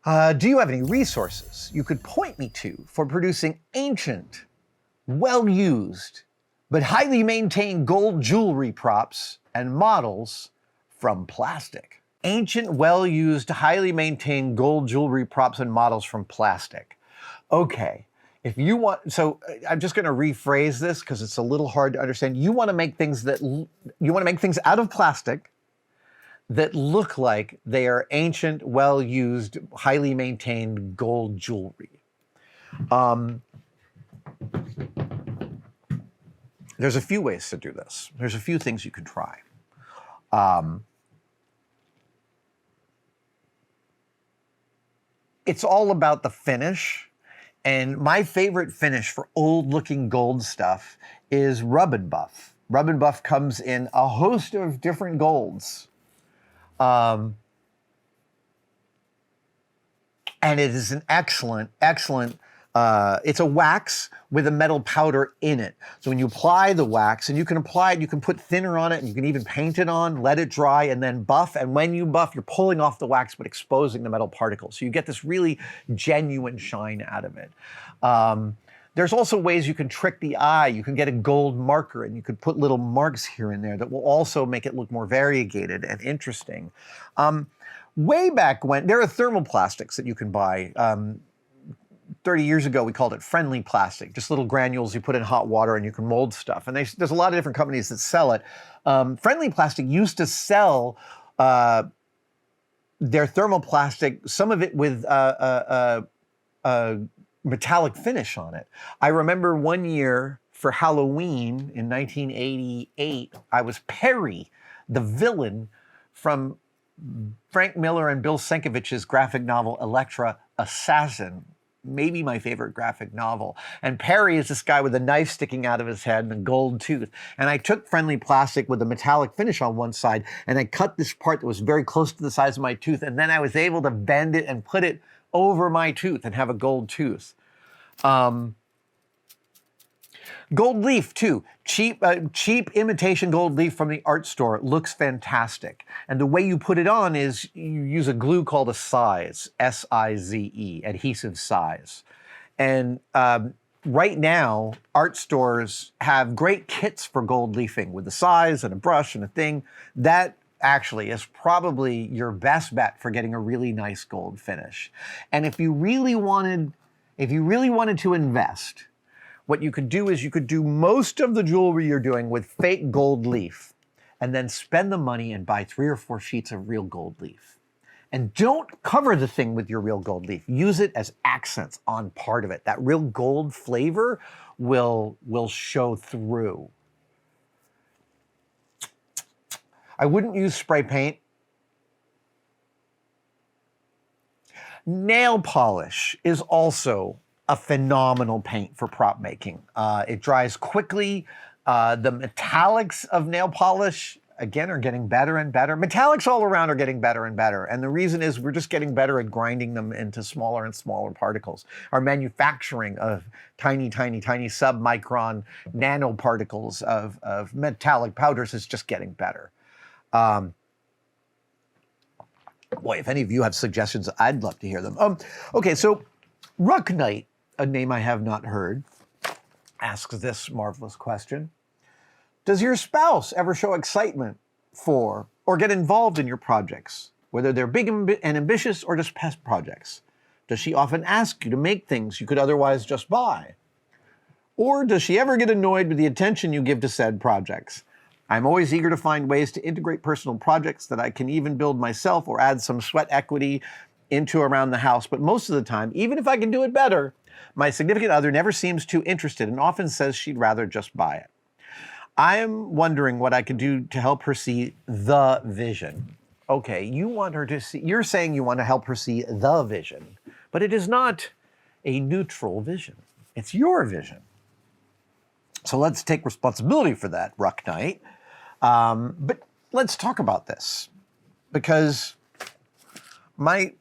Do you have any resources you could point me to for producing ancient, well-used, but highly maintained gold jewelry props and models from plastic? Ancient, well-used, highly maintained gold jewelry props and models from plastic. Okay, if you want, so I'm just going to rephrase this because it's a little hard to understand. You want to make things out of plastic that look like they are ancient, well-used, highly maintained gold jewelry. There's a few ways to do this. There's a few things you can try. It's all about the finish. And my favorite finish for old-looking gold stuff is Rub and Buff. Rub and Buff comes in a host of different golds. And it is an excellent, it's a wax with a metal powder in it. So when you apply the wax, and you can apply it, you can put thinner on it, and you can even paint it on, let it dry, and then buff. And when you buff, you're pulling off the wax, but exposing the metal particles. So you get this really genuine shine out of it. There's also ways you can trick the eye. You can get a gold marker and you could put little marks here and there that will also make it look more variegated and interesting. Way back when, there are thermoplastics that you can buy. 30 years ago, we called it friendly plastic, just little granules you put in hot water and you can mold stuff. And there's a lot of different companies that sell it. Friendly plastic used to sell their thermoplastic, some of it with metallic finish on it. I remember one year for Halloween in 1988, I was Perry, the villain from Frank Miller and Bill Sienkiewicz's graphic novel Elektra Assassin, maybe my favorite graphic novel. And Perry is this guy with a knife sticking out of his head and a gold tooth. And I took friendly plastic with a metallic finish on one side, and I cut this part that was very close to the size of my tooth, and then I was able to bend it and put it over my tooth and have a gold tooth. Gold leaf too, cheap imitation gold leaf from the art store. It looks fantastic. And the way you put it on is you use a glue called a size, S-I-Z-E, adhesive size. And right now, art stores have great kits for gold leafing with a size and a brush and a thing. That actually is probably your best bet for getting a really nice gold finish. And if you really wanted to invest, what you could do is you could do most of the jewelry you're doing with fake gold leaf and then spend the money and buy 3 or 4 sheets of real gold leaf. And don't cover the thing with your real gold leaf. Use it as accents on part of it. That real gold flavor will show through. I wouldn't use spray paint. Nail polish is also a phenomenal paint for prop making. It dries quickly. The metallics of nail polish, again, are getting better and better. Metallics all around are getting better and better. And the reason is we're just getting better at grinding them into smaller and smaller particles. Our manufacturing of tiny, tiny, tiny sub-micron nanoparticles of metallic powders is just getting better. Boy, if any of you have suggestions, I'd love to hear them. Okay, so Rucknight, a name I have not heard, asks this marvelous question. Does your spouse ever show excitement for or get involved in your projects, whether they're big and ambitious or just pet projects? Does she often ask you to make things you could otherwise just buy? Or does she ever get annoyed with the attention you give to said projects? I'm always eager to find ways to integrate personal projects that I can even build myself or add some sweat equity into around the house. But most of the time, even if I can do it better, my significant other never seems too interested and often says she'd rather just buy it. I am wondering what I could do to help her see the vision. Okay, you want her to see, you're saying you want to help her see the vision, but it is not a neutral vision. It's your vision. So let's take responsibility for that, Rucknight. But let's talk about this, because my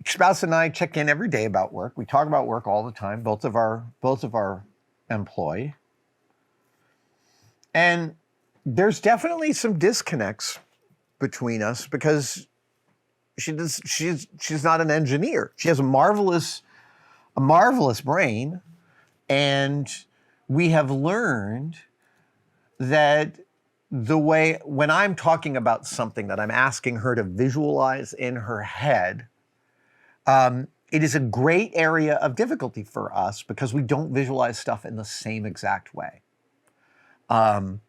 spouse and I check in every day about work. We talk about work all the time, both of our employ. And there's definitely some disconnects between us because she's not an engineer. She has a marvelous brain, and we have learned that the way, when I'm talking about something that I'm asking her to visualize in her head, it is a great area of difficulty for us because we don't visualize stuff in the same exact way. And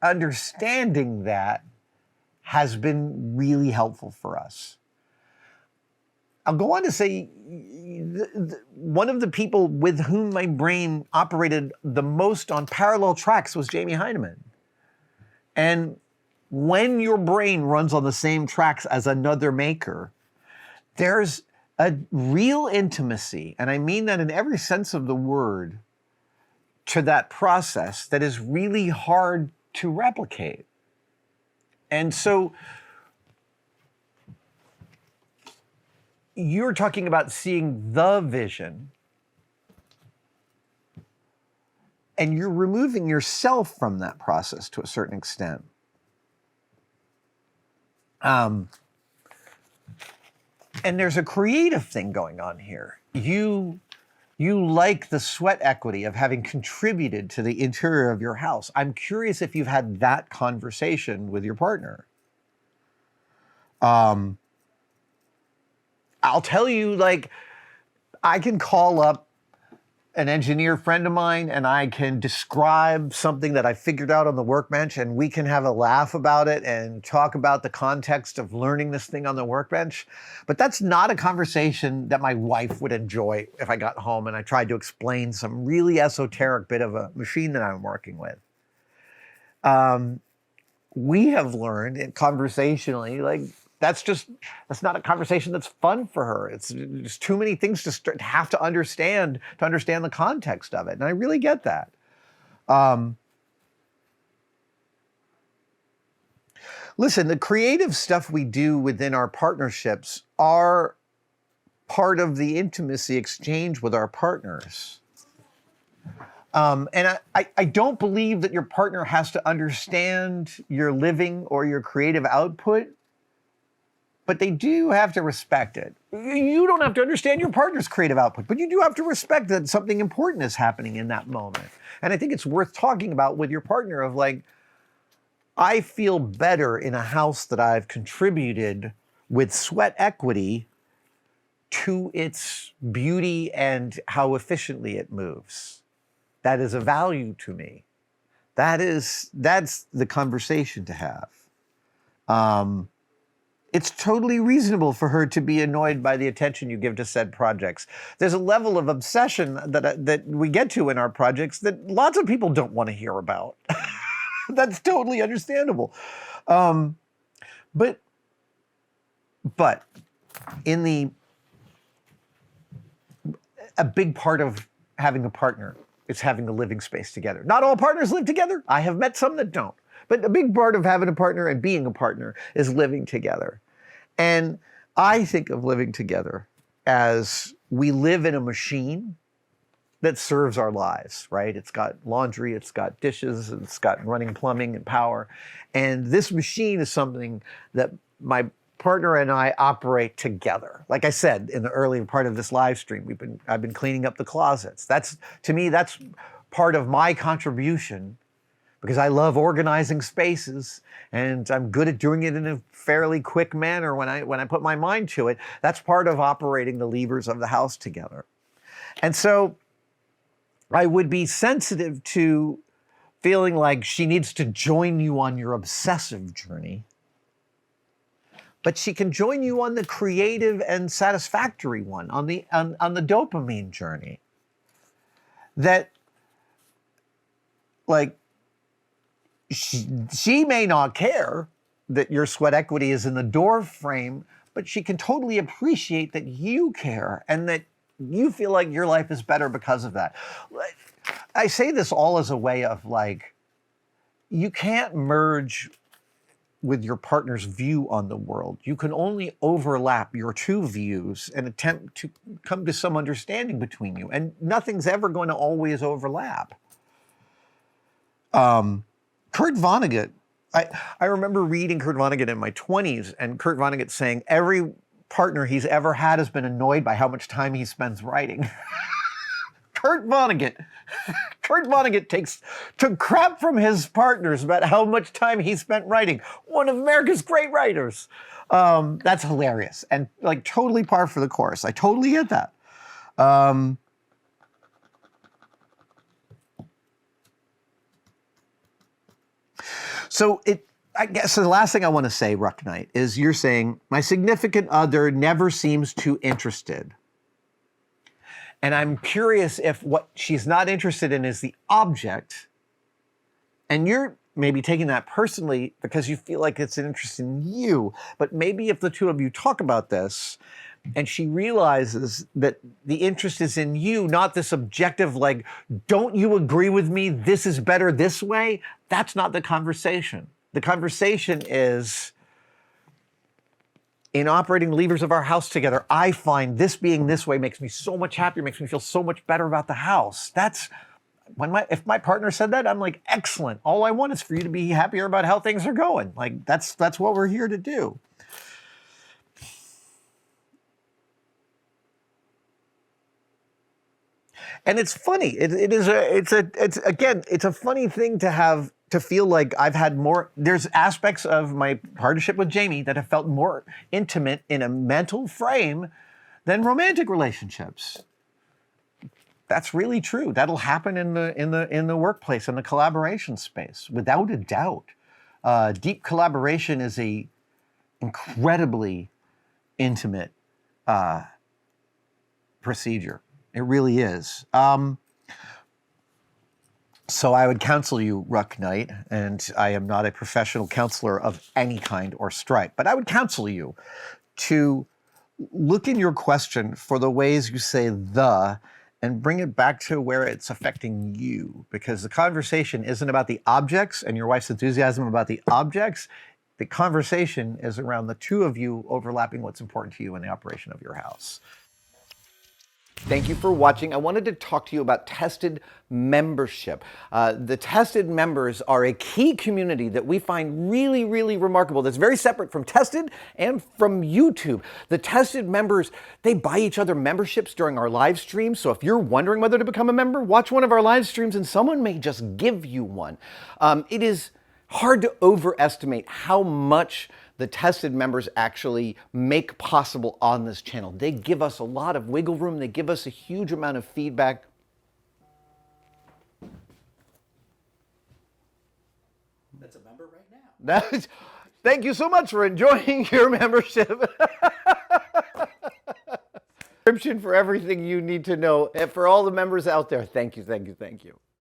understanding that has been really helpful for us. I'll go on to say one of the people with whom my brain operated the most on parallel tracks was Jamie Heinemann. And when your brain runs on the same tracks as another maker, there's a real intimacy, and I mean that in every sense of the word, to that process that is really hard to replicate. And so you're talking about seeing the vision, and you're removing yourself from that process to a certain extent. And there's a creative thing going on here. You like the sweat equity of having contributed to the interior of your house. I'm curious if you've had that conversation with your partner. I'll tell you, like, I can call up an engineer friend of mine and I can describe something that I figured out on the workbench, and we can have a laugh about it and talk about the context of learning this thing on the workbench. But that's not a conversation that my wife would enjoy if I got home and I tried to explain some really esoteric bit of a machine that I'm working with. We have learned conversationally, like, that's not a conversation that's fun for her. It's just too many things to have to understand the context of it. And I really get that. Listen, the creative stuff we do within our partnerships are part of the intimacy exchange with our partners. And I don't believe that your partner has to understand your living or your creative output, but they do have to respect it. You don't have to understand your partner's creative output, but you do have to respect that something important is happening in that moment. And I think it's worth talking about with your partner of, like, I feel better in a house that I've contributed with sweat equity to its beauty and how efficiently it moves. That is a value to me. That's the conversation to have. It's totally reasonable for her to be annoyed by the attention you give to said projects. There's a level of obsession that we get to in our projects that lots of people don't want to hear about. That's totally understandable. But a big part of having a partner is having a living space together. Not all partners live together. I have met some that don't. But a big part of having a partner and being a partner is living together. And I think of living together as we live in a machine that serves our lives, right? It's got laundry, it's got dishes, it's got running plumbing and power. And this machine is something that my partner and I operate together. Like I said in the earlier part of this live stream, I've been cleaning up the closets. To me, that's part of my contribution, because I love organizing spaces and I'm good at doing it in a fairly quick manner when I put my mind to it. That's part of operating the levers of the house together. And so I would be sensitive to feeling like she needs to join you on your obsessive journey, but she can join you on the creative and satisfactory one, on the dopamine journey. That, like, she may not care that your sweat equity is in the door frame, but she can totally appreciate that you care and that you feel like your life is better because of that. I say this all as a way of, like, you can't merge with your partner's view on the world. You can only overlap your two views and attempt to come to some understanding between you. And nothing's ever going to always overlap. Kurt Vonnegut I remember reading Kurt Vonnegut in my 20s, and Kurt Vonnegut saying every partner he's ever had has been annoyed by how much time he spends writing. Kurt Vonnegut took crap from his partners about how much time he spent writing. One of America's great writers. That's hilarious and like totally par for the course. I totally get that. I guess the last thing I want to say, Rucknight, is you're saying my significant other never seems too interested. And I'm curious if what she's not interested in is the object, and you're maybe taking that personally because you feel like it's an interest in you. But maybe if the two of you talk about this and she realizes that the interest is in you, not this objective, like, don't you agree with me? This is better this way. That's not the conversation. The conversation is, in operating the levers of our house together, I find this being this way makes me so much happier, makes me feel so much better about the house. That's if my partner said that, I'm like, excellent. All I want is for you to be happier about how things are going. Like that's what we're here to do. And it's funny. It's a funny thing to feel like I've had more. There's aspects of my partnership with Jamie that have felt more intimate in a mental frame than romantic relationships. That's really true. That'll happen in the workplace, in the collaboration space, without a doubt. Deep collaboration is a incredibly intimate procedure. It really is. So I would counsel you, Rucknight, and I am not a professional counselor of any kind or stripe, but I would counsel you to look in your question for the ways you say the and bring it back to where it's affecting you, because the conversation isn't about the objects and your wife's enthusiasm about the objects. The conversation is around the two of you overlapping what's important to you in the operation of your house. Thank you for watching. I wanted to talk to you about Tested membership. The Tested members are a key community that we find really, really remarkable. That's very separate from Tested and from YouTube. The Tested members, they buy each other memberships during our live streams. So if you're wondering whether to become a member, watch one of our live streams and someone may just give you one. It is hard to overestimate how much the Tested members actually make possible on this channel. They give us a lot of wiggle room. They give us a huge amount of feedback. That's a member right now. Thank you so much for enjoying your membership. Description for everything you need to know. And for all the members out there, thank you, thank you, thank you.